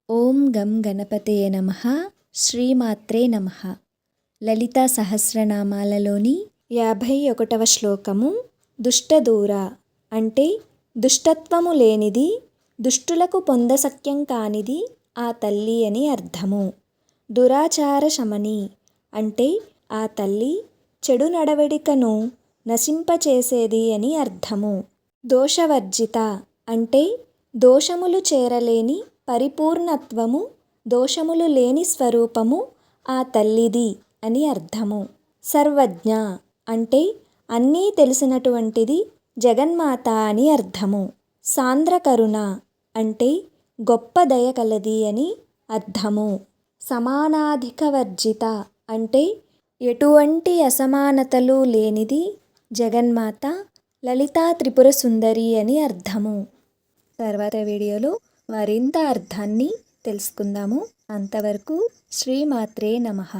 ఓం గం గణపతయే నమః. శ్రీమాత్రే నమః. లలితా సహస్రనామాలలోని 51వ శ్లోకము. దుష్టదూర అంటే దుష్టత్వము లేనిది, దుష్టులకు పొందశక్యం కానిది ఆ తల్లి అని అర్థము. దురాచార శమని అంటే ఆ తల్లి చెడు నడవడికను నశింపచేసేది అని అర్థము. దోషవర్జిత అంటే దోషములు చేరలేని పరిపూర్ణత్వము, దోషములు లేని స్వరూపము ఆ తల్లిది అని అర్థము. సర్వజ్ఞ అంటే అన్నీ తెలిసినటువంటిది జగన్మాత అని అర్థము. సాంద్రకరుణ అంటే గొప్ప దయ కలది అని అర్థము. సమానాధికవర్జిత అంటే ఎటువంటి అసమానతలు లేనిది జగన్మాత లలితా త్రిపుర సుందరి అని అర్థము. తర్వాత వీడియోలో మరింత అర్థాన్ని తెలుసుకుందాము. అంతవరకు శ్రీమాత్రే నమః.